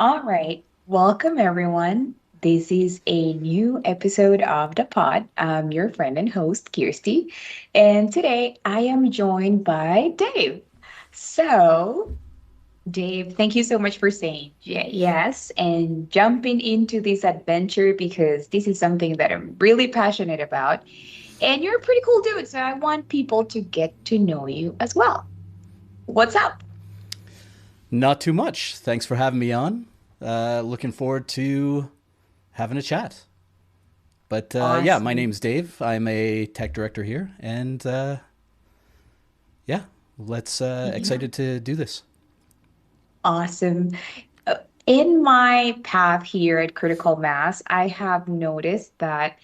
All right. Welcome, everyone. This is a new episode of The Pod. I'm your friend and host, Kirsty. And today I am joined by Dave. So, Dave, thank you so much for saying yes and jumping into this adventure because this is something that I'm really passionate about. And you're a pretty cool dude. So, I want people to get to know you as well. What's up? Not too much. Thanks for having me on. Looking forward to having a chat. But yeah, my Awesome. name's Dave. I'm a tech director here, and yeah, let's Yeah. excited to do this. Awesome. Uh, In my path here at Critical Mass, I have noticed that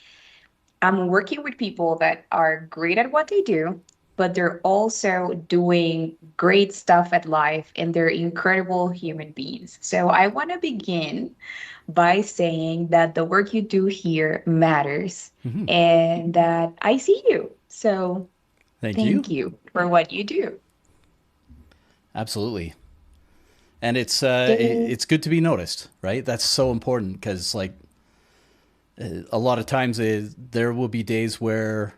I'm working with people that are great at what they do, but they're also doing great stuff at life and they're incredible human beings. So I want to begin by saying that the work you do here matters Hmm. and that I see you. So Thank thank you. you for what you do. Absolutely. And Dave. it's good to be noticed, right? That's so important because a lot of times there will be days where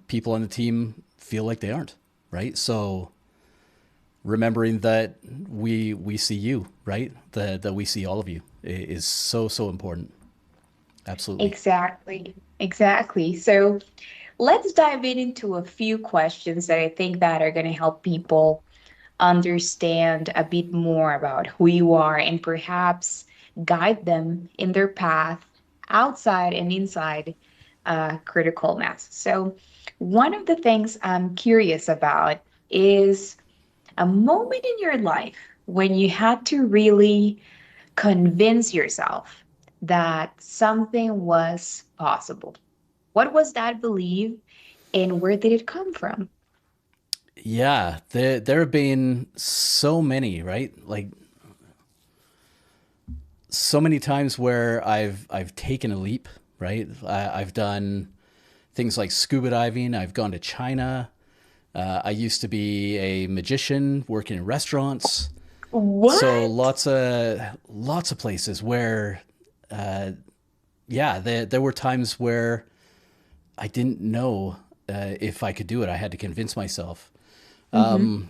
people on the team feel like they aren't, right? So remembering that we see you, right? That we see all of you is so important. Absolutely. Exactly. Exactly. So let's dive into a few questions that I think that are going to help people understand a bit more about who you are and perhaps guide them in their path outside and inside critical mass. So one of the things I'm curious about is a moment in your life when you had to really convince yourself that something was possible. What was that belief and where did it come from? Yeah, there have been so many, right? Like so many times where I've taken a leap, right? I've done things like scuba diving. I've gone to China. I used to be a magician working in restaurants. So What? lots of places where yeah, there were times where I didn't know if I could do it. I had to convince myself. Hmm.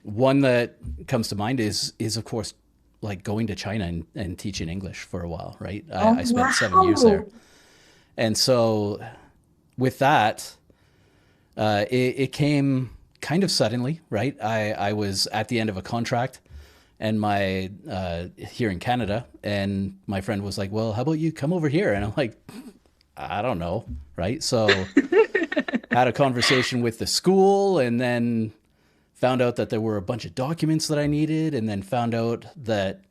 One that comes to mind is of course like going to China and teaching English for a while, right? Oh, I spent 7 years there, wow. and so with that, it came kind of suddenly, right? I was at the end of a contract, and my here in Canada, and my friend was like, "Well, how about you come over here?" And I'm like, "I don't know," right? So had a conversation with the school, and then found out that there were a bunch of documents that I needed, and then found out that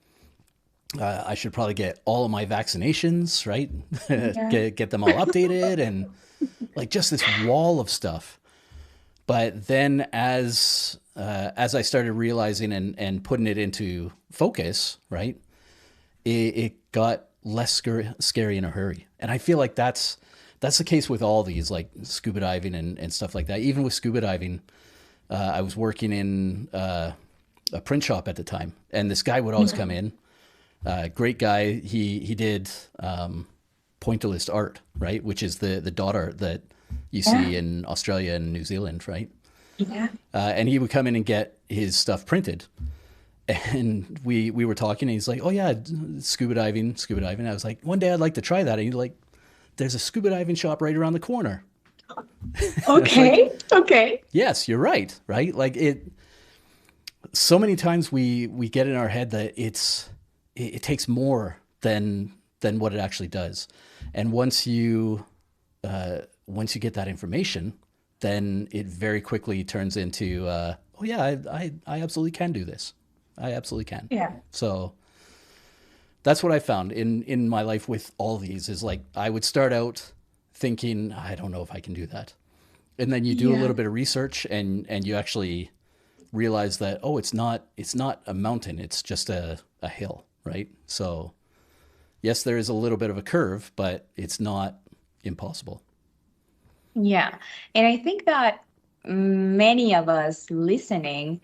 I should probably get all of my vaccinations, right? Yeah. get them all updated, and like just this wall of stuff. But then as I started realizing and putting it into focus, right, it got less scary in a hurry. And I feel like that's the case with all these, like scuba diving and stuff like that. Even with scuba diving, I was working in a print shop at the time, and this guy would always come Mhm. in. Great guy. He did pointillist art, right, which is the dot art that you Yeah. see in Australia and New Zealand, right? Yeah. And he would come in and get his stuff printed. And we were talking, and he's like, "Oh yeah, scuba diving, scuba diving." I was like, "One day I'd like to try that." And he's like, "There's a scuba diving shop right around the corner." And I was like, Okay. Okay. "Yes, you're right, right?" Like it. So many times we get in our head that it takes more than what it actually does, and once you get that information, then it very quickly turns into, oh yeah, I absolutely can do this. I absolutely can. Yeah. So that's what I found in my life with all these is like I would start out thinking I don't know if I can do that, and then you do a Yeah. little bit of research and you actually realize that oh it's not a mountain, it's just a hill, right? So yes, there is a little bit of a curve, but it's not impossible. Yeah. And I think that many of us listening,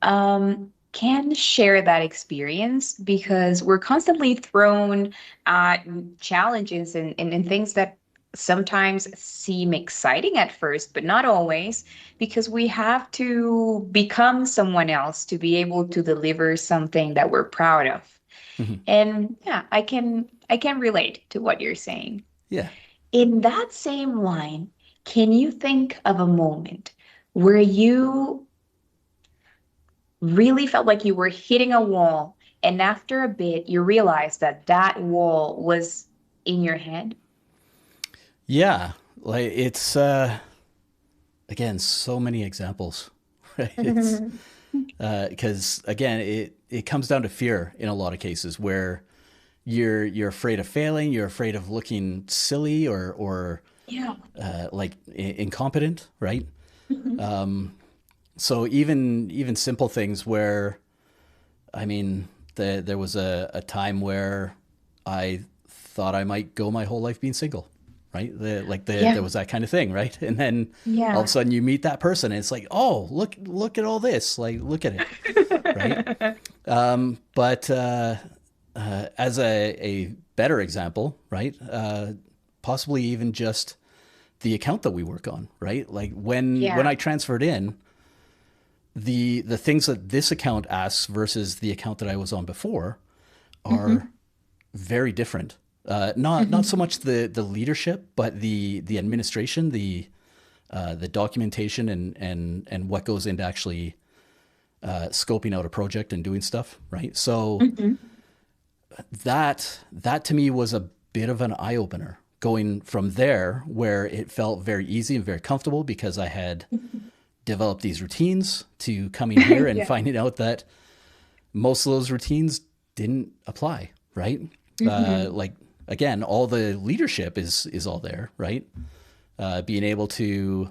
um, can share that experience because we're constantly thrown at challenges and things that sometimes seem exciting at first, but not always, because we have to become someone else to be able to deliver something that we're proud of. Mhm. And yeah, I can relate to what you're saying. Yeah. In that same line, can you think of a moment where you really felt like you were hitting a wall, and after a bit, you realized that that wall was in your head? Yeah. Like it's again so many examples, right? It's because again it comes down to fear in a lot of cases where you're afraid of failing, you're afraid of looking silly or Yeah. like incompetent, right? Mhm. So even simple things where I mean there was a time where I thought I might go my whole life being single, right? There Yeah. was that kind of thing, right? And then all of a Yeah. sudden you meet that person and it's like, oh, look at all this, like look at it, right? But as a better example, right? Possibly even just the account that we work on, right? Like when Yeah. I transferred in, the things that this account asks versus the account that I was on before are Mhm. very different. Not so Mhm. much the leadership, but the administration, the documentation, and what goes into actually scoping out a project and doing stuff, right? So Mhm. that to me was a bit of an eye opener. Going from there, where it felt very easy and very comfortable because I had developed these routines, to coming here and Yeah. finding out that most of those routines didn't apply, right? Mhm. Like again, all the leadership is all there, right? Being able to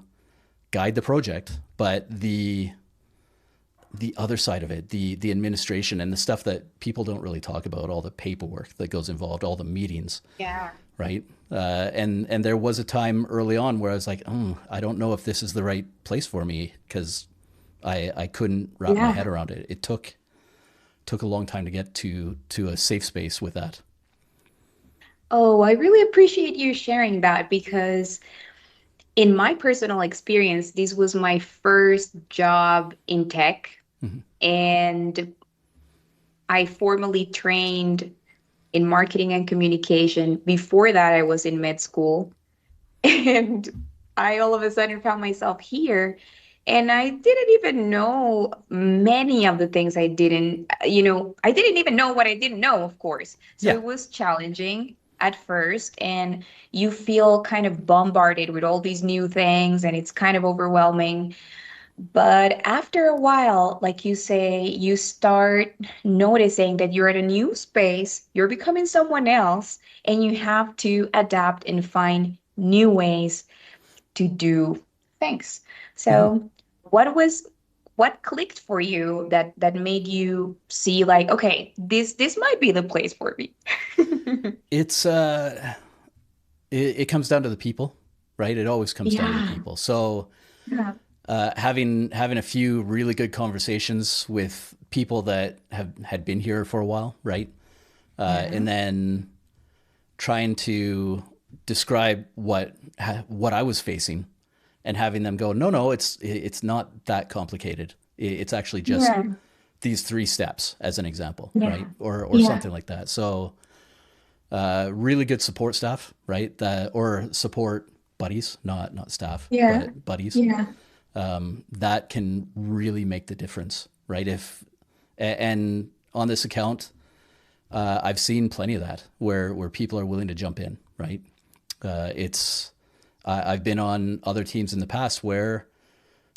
guide the project, but the other side of it, the administration and the stuff that people don't really talk about, all the paperwork that goes involved, all the meetings, Yeah. right? And there was a time early on where I was like, I don't know if this is the right place for me because I couldn't wrap my head Yeah. around it. It took a long time to get to a safe space with that. Oh, I really appreciate you sharing that because in my personal experience, this was my first job in tech, Mm-hmm. and I formally trained in marketing and communication. Before that, I was in med school, and I all of a sudden found myself here. And I didn't even know many of the things I didn't even know what I didn't know, of course. So Yeah. it was challenging at first, and you feel kind of bombarded with all these new things, and it's kind of overwhelming. But after a while, like you say, you start noticing that you're at a new space, you're becoming someone else, and you have to adapt and find new ways to do things. Mm-hmm. So, what clicked for you that made you see like, okay, this might be the place for me? It's it comes down to the people, right? It always comes down to the Yeah. people. So Yeah. having a few really good conversations with people that have had been here for a while, right? Yeah. And then trying to describe what I was facing, and having them go, no, it's not that complicated. It's actually just Yeah. these three steps, as an example, Yeah. right? Or Yeah. something like that. So really good support staff, right? Or support buddies, not staff, Yeah. but buddies. Yeah. That can really make the difference, right? And on this account, I've seen plenty of that where people are willing to jump in, right? It's I've been on other teams in the past where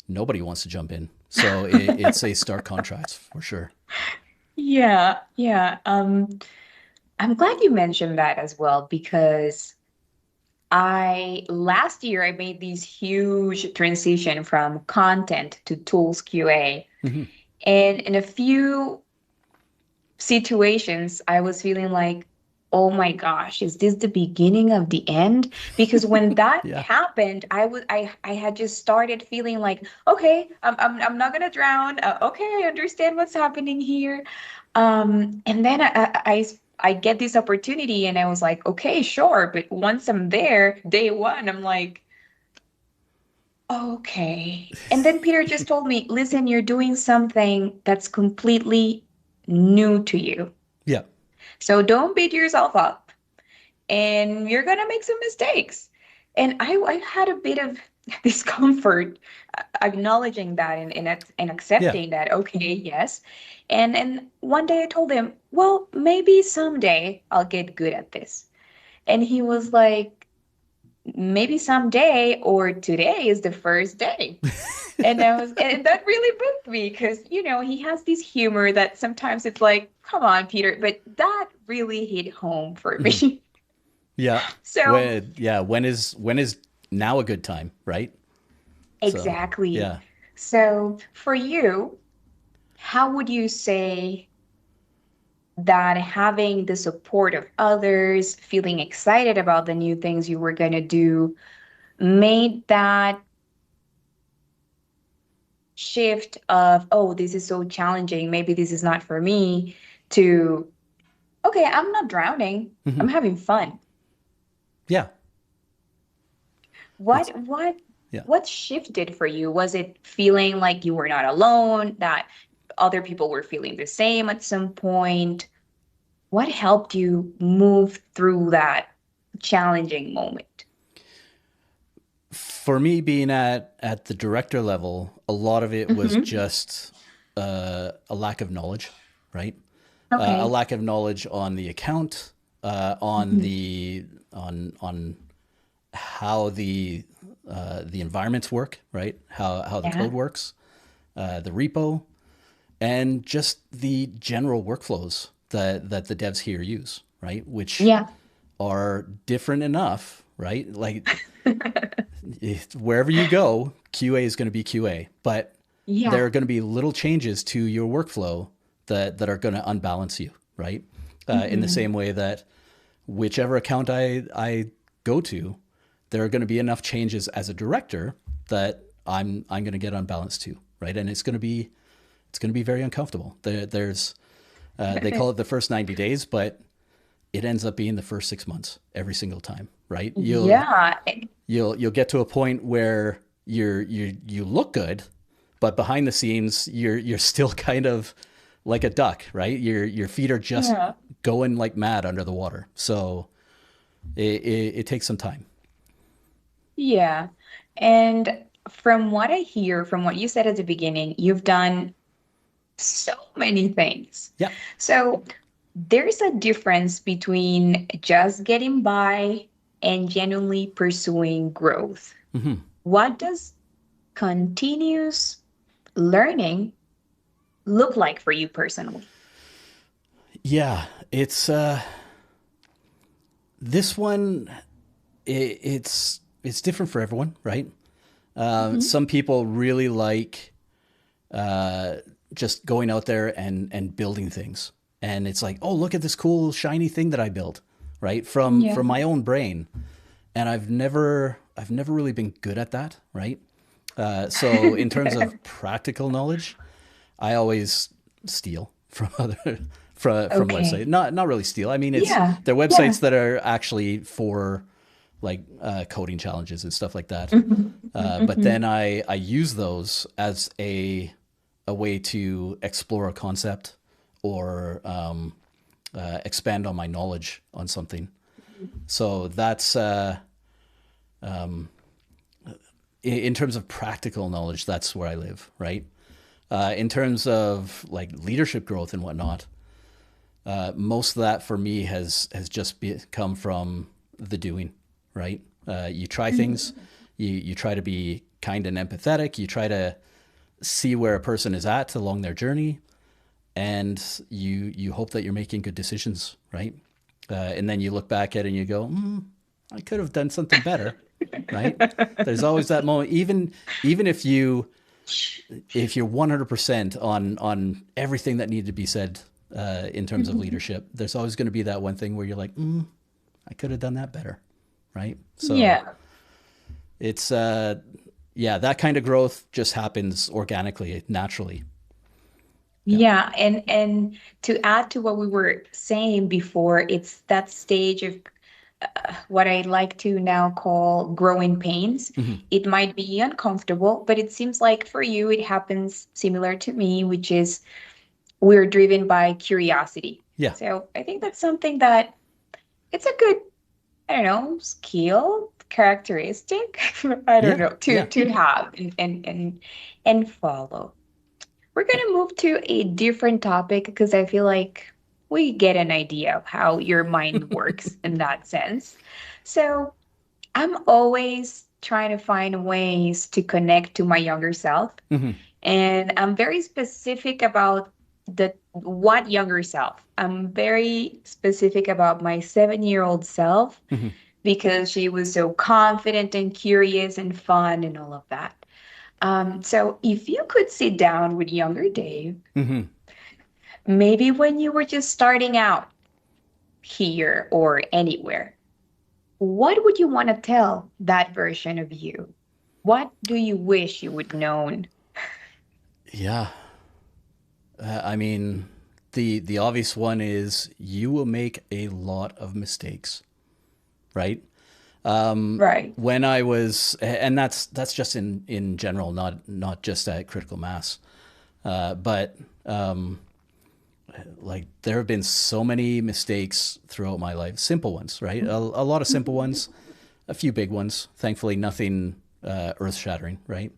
nobody wants to jump in, so it's a stark contrast for sure. Yeah, yeah. I'm glad you mentioned that as well because I last year I made this huge transition from content to tools QA. Mm-hmm. And in a few situations, I was feeling like, oh my gosh, is this the beginning of the end? Because when that Yeah. happened, I had just started feeling like, okay, I'm not gonna drown. Okay, I understand what's happening here. And then I get this opportunity, and I was like, okay, sure. But once I'm there, day one, I'm like, okay. And then Peter just told me, listen, you're doing something that's completely new to you. Yeah. So don't beat yourself up, and you're gonna make some mistakes. And I had a bit of discomfort acknowledging that, and Yeah. accepting that, okay, yes. And one day I told him, well, maybe someday I'll get good at this. And he was like, maybe someday, or today is the first day. And that really moved me, because he has this humor that sometimes it's like, come on, Peter, but that really hit home for Mhm. me. Yeah. So When is now a good time, right? So, exactly. yeah. So for you, how would you say that having the support of others, feeling excited about the new things you were going to do, made that shift of, oh, this is so challenging, maybe this is not for me, to, okay, I'm not drowning, I'm Hmm. having fun. Yeah. What It's what yeah. what shifted for you? Was it feeling like you were not alone, that other people were feeling the same at some point? What helped you move through that challenging moment? For me, being at the director level, a lot of it was Hmm. just a lack of knowledge, right? A Okay. lack of knowledge on the account, on Mhm. the on how the environments work, right? How the Yeah. code works, the repo, and just the general workflows that the devs here use, right? Which Yeah. are different enough, right? Like wherever you go, QA is going to be QA, but there Yeah. are going to be little changes to your workflow that are going to unbalance you, right? In the Hmm. same way that whichever account I go to, there are going to be enough changes as a director that I'm going to get unbalanced too, right? And it's going to be very uncomfortable. There's they call it the first 90 days, but it ends up being the first 6 months every single time, right? Yeah. You'll get to a point where you look good, but behind the scenes you're still kind of like a duck, right? Your feet are just Yeah. going like mad under the water. So it takes some time. Yeah. And from what I hear, from what you said at the beginning, you've done so many things. Yeah. So there's a difference between just getting by and genuinely pursuing growth. Hmm. What does continuous learning look like for you personally? Yeah. It's this one. It's different for everyone, right? Mhm. Some people really like just going out there and building things, and it's like, oh, look at this cool shiny thing that I built, right? From Yeah. my own brain, and I've never really been good at that, right? So in terms of practical knowledge, I always steal from other from websites. Okay. Not really steal. I mean, Yeah. they're Yeah. websites that are actually for like coding challenges and stuff like that. Mhm, But mhm, then I use those as a way to explore a concept or expand on my knowledge on something. So that's in terms of practical knowledge, that's where I live, right? In terms of like leadership growth and whatnot, most of that for me has just come from the doing, right? You try things, mhm. you try to be kind and empathetic, you try to see where a person is at along their journey, and you hope that you're making good decisions, right? And then you look back at it and you go, I could have done something better, right? There's always that moment, even if you're 100% on everything that needed to be said in terms of leadership. There's always going to be that one thing where you're like, I could have done that better, right? So Yeah. it's yeah, that kind of growth just happens organically, naturally. Yeah. Yeah, and to add to what we were saying before, it's that stage of what I like to now call growing pains. Hmm. It might be uncomfortable, but it seems like for you it happens similar to me, which is we're driven by curiosity. Yeah. So I think that's something that it's a good, I don't know, skill, characteristic, I don't Yeah. know, Yeah. to have and follow. We're going to move to a different topic because I feel like we get an idea of how your mind works in that sense. So I'm always trying to find ways to connect to my younger self. Hmm. And I'm very specific about the what younger self. I'm very specific about my 7-year-old self Hmm. because she was so confident and curious and fun and all of that. So if you could sit down with younger Dave, Hmm. maybe when you were just starting out here or anywhere, what would you want to tell that version of you? What do you wish you would known? Yeah. I mean, the obvious one is you will make a lot of mistakes, right? Right. When I was, and that's just in general, not just at critical mass, but like there have been so many mistakes throughout my life, simple ones, right? A lot of simple ones, a few big ones. Thankfully, nothing earth shattering, right?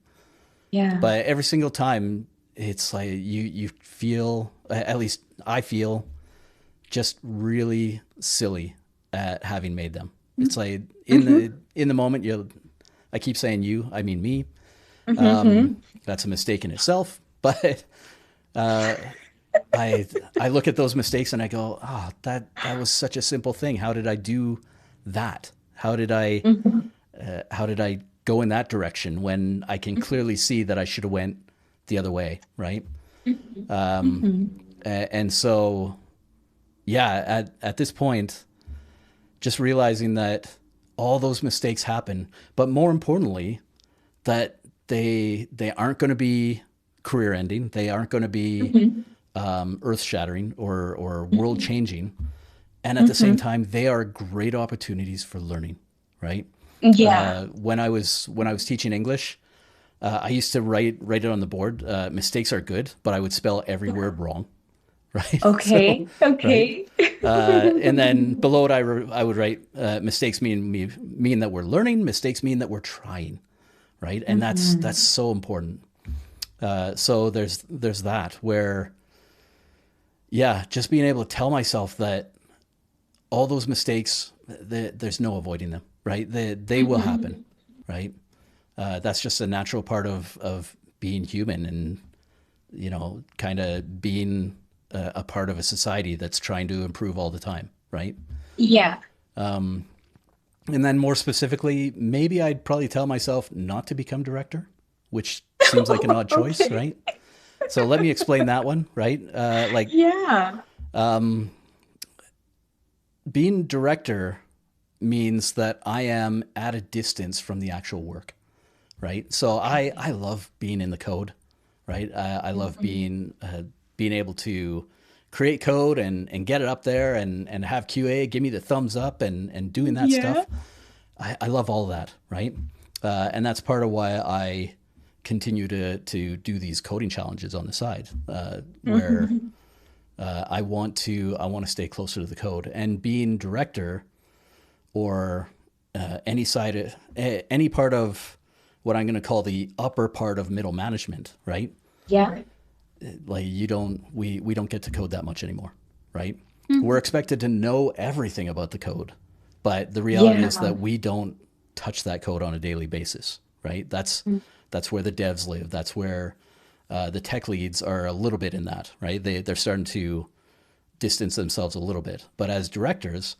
Yeah. But every single time, it's like you feel, at least I feel, just really silly at having made them. It's like Mm-hmm. in the moment you, I keep saying you, I mean me. Mm-hmm. That's a mistake in itself, but I I look at those mistakes and I go, oh, that was such a simple thing. How did I do that? Mm-hmm. How did I go in that direction when I can clearly see that I should have went the other way, right? Mm-hmm. And so yeah, at this point, just realizing that all those mistakes happen, but more importantly, that they aren't going to be career ending. They aren't going to be Mm-hmm. earth shattering or world Mm-hmm. changing. And at the same Mm-hmm. time, they are great opportunities for learning, right? Yeah. When I was teaching English, I used to write it on the board. Mistakes are good, but I would spell every word wrong, right? So, Okay. right. Okay. And then below it, I would write mistakes mean that we're learning. Mistakes mean that we're trying, right? And that's Mm-hmm. so important. So there's that where, yeah, just being able to tell myself that all those mistakes, there's no avoiding them, right? They will happen, Mm-hmm. right? That's just a natural part of being human and kind of being a part of a society that's trying to improve all the time, right? Yeah. And then more specifically, maybe I'd probably tell myself not to become director, which seems like an odd choice, Okay. right? So let me explain that one, right? Like Yeah. being director means that I am at a distance from the actual work, right? So I love being in the code, right? I love Mhm. being able to create code and get it up there and have QA give me the thumbs up and doing that Yeah. stuff. I love all of that, right? And that's part of why I continue to do these coding challenges on the side, where Mhm. I want to stay closer to the code. And being director or any part of what I'm going to call the upper part of middle management, right? Yeah. Like we don't get to code that much anymore, right? We're Mhm. expected to know everything about the code, but the reality is Yeah. that we don't touch that code on a daily basis, right? That's where the devs live. That's where the tech leads are a little bit in that, right? They're starting to distance themselves a little bit, but as directors,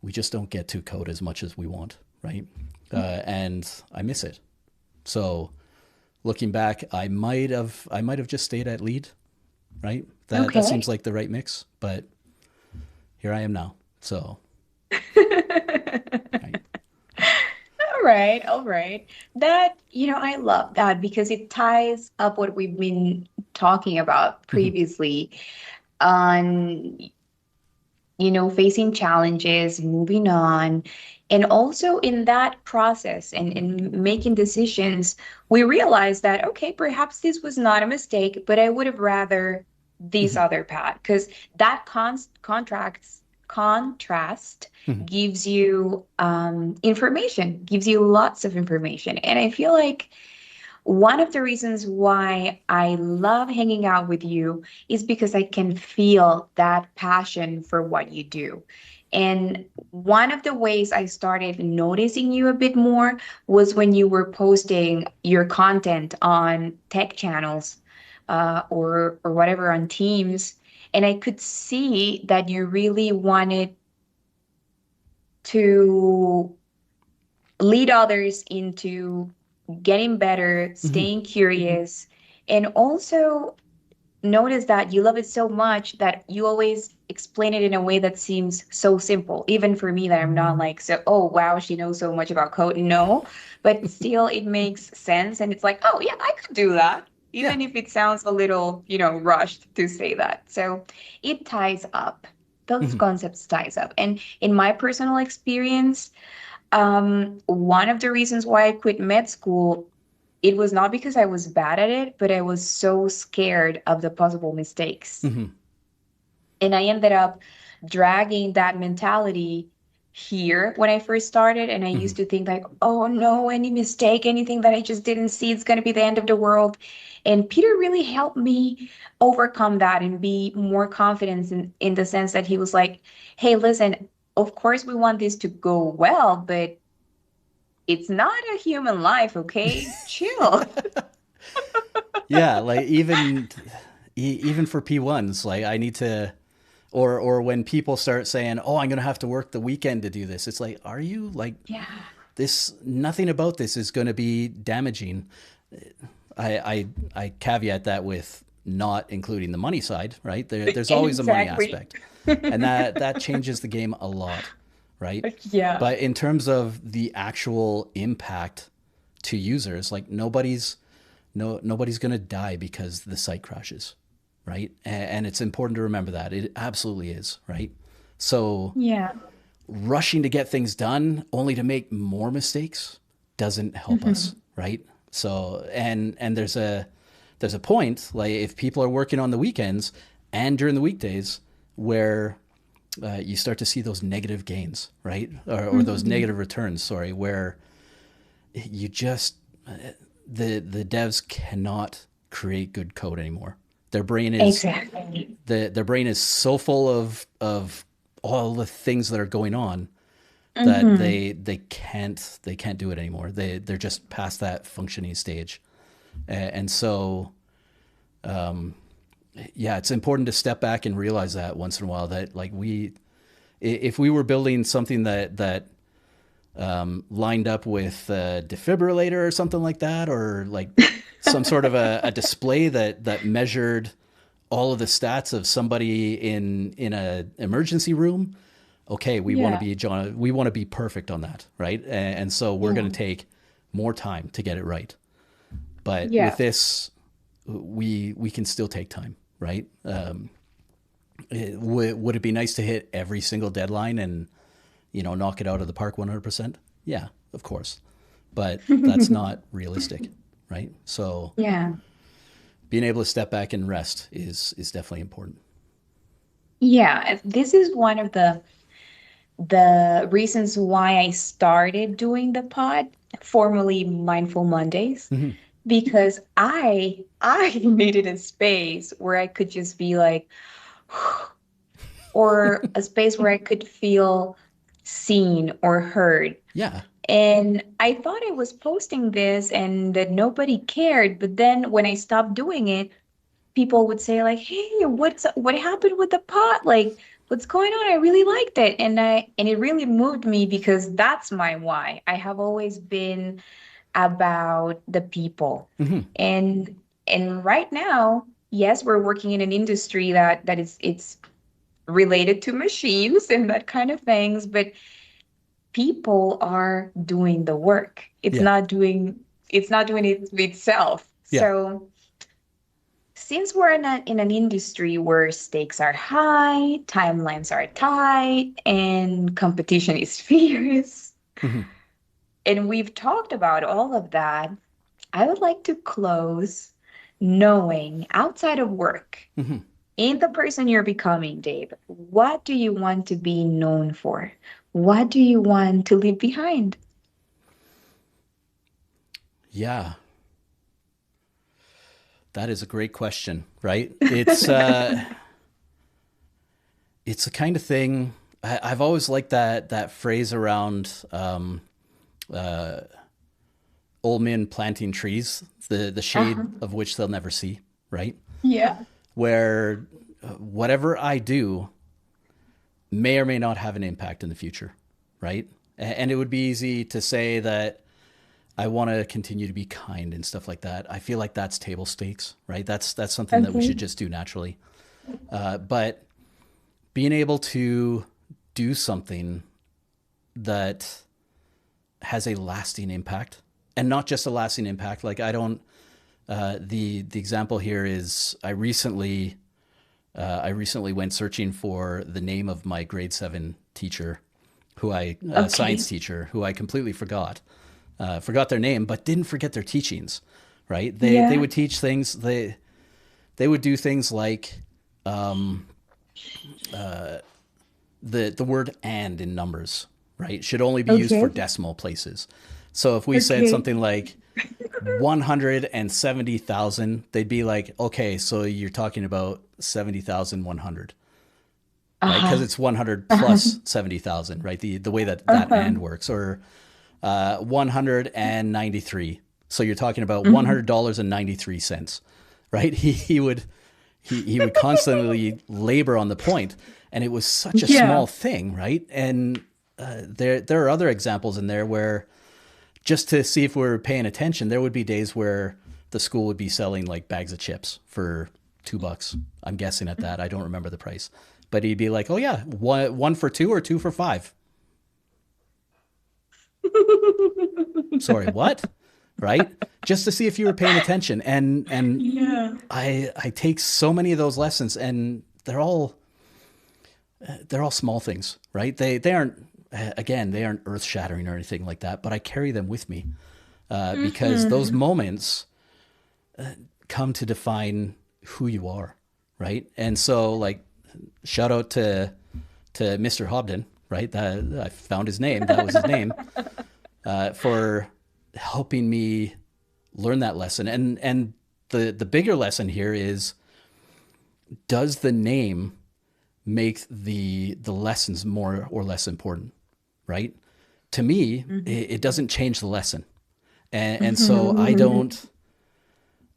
we just don't get to code as much as we want, right? And I miss it. So looking back, I might have just stayed at lead, right? That Okay. seems like the right mix, but here I am now. So, right. All right, all right. That, I love that because it ties up what we've been talking about Mhm. previously on, facing challenges, moving on. And also in that process and in making decisions, we realize that, okay, perhaps this was not a mistake, but I would have rather this Mhm. other path because that contrast Mhm. gives you information, gives you lots of information. And I feel like one of the reasons why I love hanging out with you is because I can feel that passion for what you do. And one of the ways I started noticing you a bit more was when you were posting your content on tech channels or whatever on Teams. And I could see that you really wanted to lead others into getting better, Mhm. staying curious, and also notice that you love it so much that you always explain it in a way that seems so simple. Even for me, that I'm not like, so, oh, wow, she knows so much about code. No, but still, it makes sense. And it's like, oh, yeah, I could do that. Yeah. Even if it sounds a little, rushed to say that. So it ties up. Those Mhm. concepts ties up. And in my personal experience, one of the reasons why I quit med school, it was not because I was bad at it, but I was so scared of the possible mistakes. Mhm. And I ended up dragging that mentality here when I first started. And I Mhm. used to think like, oh no, any mistake, anything that I just didn't see, it's going to be the end of the world. And Peter really helped me overcome that and be more confident in the sense that he was like, hey, listen, of course we want this to go well, but it's not a human life, okay? Chill. Yeah, like even for P1s, like I need to or when people start saying, "Oh, I'm going to have to work the weekend to do this." It's like, "Are you like Yeah, this nothing about this is going to be damaging." I caveat that with not including the money side, right? There's always a money exactly. aspect. And that changes the game a lot, right? Yeah. But in terms of the actual impact to users, like nobody's going to die because the site crashes, right? And it's important to remember that it absolutely is, right? So Yeah. rushing to get things done only to make more mistakes doesn't help us, Mhm. right? So and there's a point, like if people are working on the weekends and during the weekdays where you start to see those negative gains, right? Or those Mhm. negative returns, sorry, where you just the devs cannot create good code anymore. Their brain is Exactly. their brain is so full of all the things that are going on that Mhm. they can't do it anymore. They're just past that functioning stage, and so yeah, it's important to step back and realize that once in a while that like if we were building something that lined up with a defibrillator or something like that, or like some sort of a display that measured all of the stats of somebody in a emergency room. Okay, Yeah. we want to be perfect on that, right? And so we're going Yeah. to take more time to get it right. But with Yeah. this, we can still take time, right? Would it be nice to hit every single deadline and knock it out of the park 100%? Yeah, of course, but that's not realistic, right? So Yeah. being able to step back and rest is definitely important. Yeah. This is one of the reasons why I started doing the pod, formerly Mindful Mondays, Mm-hmm. because I needed a space where I could just be like, or a space where I could feel seen or heard. Yeah. And I thought I was posting this and that nobody cared. But then when I stopped doing it, people would say like, "Hey, what happened with the pot? Like, what's going on? I really liked it." And it really moved me because that's my why. I have always been about the people. Mm-hmm. And right now, yes, we're working in an industry that is it's related to machines and that kind of things, but people are doing the work. Yeah. It's not doing it itself. Yeah. So since we're in an industry where stakes are high, timelines are tight, and competition is fierce, Hmm. and we've talked about all of that, I would like to close knowing outside of work, Hmm. in the person you're becoming, Dave, what do you want to be known for? What do you want to leave behind? Yeah. That is a great question, right? It's the kind of thing I've always liked that phrase around old men planting trees, the shade Uh-huh. of which they'll never see, right? Yeah. Where whatever I do may or may not have an impact in the future, right? And it would be easy to say that I want to continue to be kind and stuff like that. I feel like that's table stakes, right? That's something that we Okay. should just do naturally. But being able to do something that has a lasting impact, and not just a lasting impact. Like I don't. The example here is I recently went searching for the name of my grade 7 teacher, who I Okay. science teacher, who I completely forgot their name, but didn't forget their teachings. Right? They Yeah. would teach things. They would do things like the word and in numbers, right, should only be used for Okay. decimal places. So if we said Okay. something like 170,000, they'd be like, okay, so you're talking about 70,100, right? Because Uh-huh. it's 100 Uh-huh. plus 70,000, right? The way that Uh-huh. and works, or 193. So you're talking about Mhm. $100.93, right? He would constantly labor on the point, and it was such a Yeah. small thing, right? And there are other examples in there where, just to see if we're paying attention, there would be days where the school would be selling like bags of chips for $2. I'm guessing at that. I don't remember the price, but he'd be like, "Oh yeah, one for two or two for five." Sorry, what? Right? Just to see if you were paying attention. And Yeah. I take so many of those lessons, and they're all small things, right? They aren't, again, they aren't earth shattering or anything like that, but I carry them with me because those Mhm. moments come to define who you are, right? And so, like, shout out to Mr. Hobden, right? That I found his name. That was his name, for helping me learn that lesson. And the bigger lesson here is, does the name make the lessons more or less important, right? To me, it Mhm. doesn't change the lesson, and so Mhm.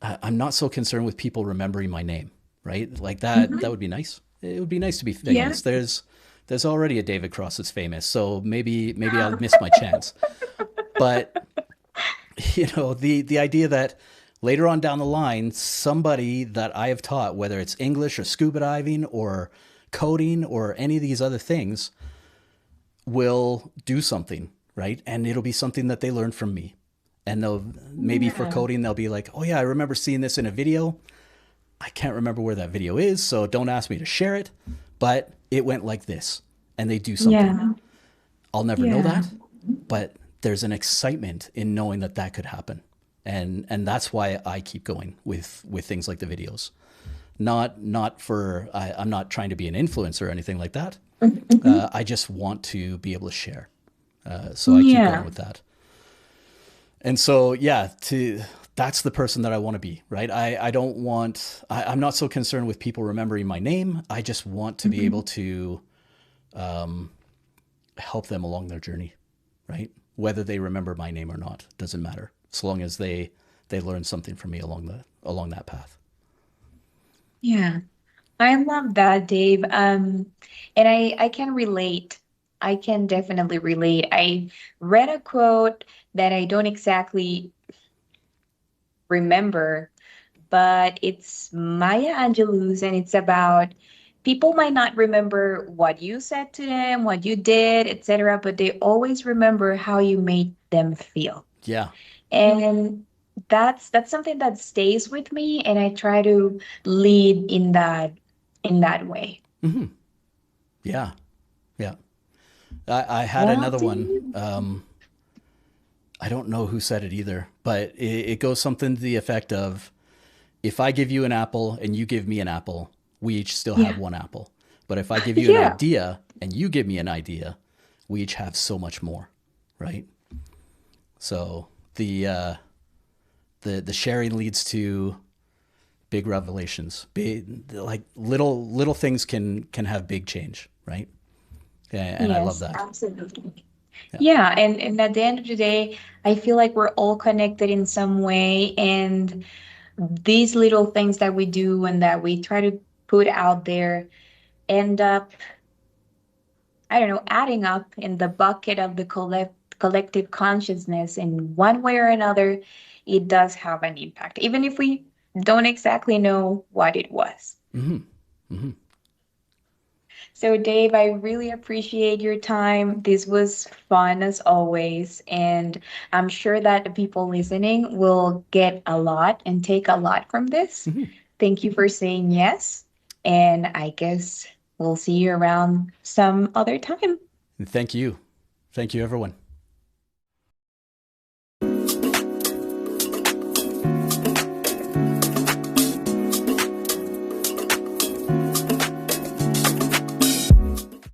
I'm not so concerned with people remembering my name, right? Like that Mhm. would be nice. It would be nice to be Yeah. famous. There's already a David Cross that's famous, so maybe I'll miss my chance. But the idea that later on down the line, somebody that I have taught, whether it's English or scuba diving or coding or any of these other things, will do something, right? And it'll be something that they learned from me. And they'll, maybe for Yeah. coding, they'll be like, oh yeah, I remember seeing this in a video. I can't remember where that video is, so don't ask me to share it, but it went like this. And they do something. Yeah. I'll never know Yeah. that, but there's an excitement in knowing that that could happen. And that's why I keep going with things like the videos. Not for I'm not trying to be an influencer or anything like that. Mhm. I just want to be able to share. So I keep going Yeah. with that. And so yeah, to that's the person that I want to be, right? I don't want I'm not so concerned with people remembering my name. I just want to be able Mhm. to help them along their journey, right? Whether they remember my name or not doesn't matter, as long as they learn something from me along that path. Yeah. I love that, Dave. And I can relate. I can definitely relate. I read a quote that I don't exactly remember, but it's Maya Angelou's, and it's about people might not remember what you said to them, what you did, etc., but they always remember how you made them feel. Yeah. And that's something that stays with me, and I try to lead in that way. Yeah. Yeah. I had Well, another one. I don't know who said it either, but it goes something to the effect of, if I give you an apple and you give me an apple, we each still have yeah. one apple. But if I give you an Yeah. idea and you give me an idea, we each have so much more, right? So the sharing leads to big revelations. Like little things can have big change, right? And I love Yes, that. absolutely. Yeah. Yeah, and at the end of the day, I feel like we're all connected in some way, and these little things that we do and that we try to put out there end up, I don't know, adding up in the bucket of the collective consciousness in one way or another. It does have an impact, even if we don't exactly know what it was. So, Dave, I really appreciate your time. This was fun as always. And I'm sure that the people listening will get a lot and take a lot from this. Thank you for saying yes. And I guess we'll see you around some other time. And thank you. Thank you, everyone.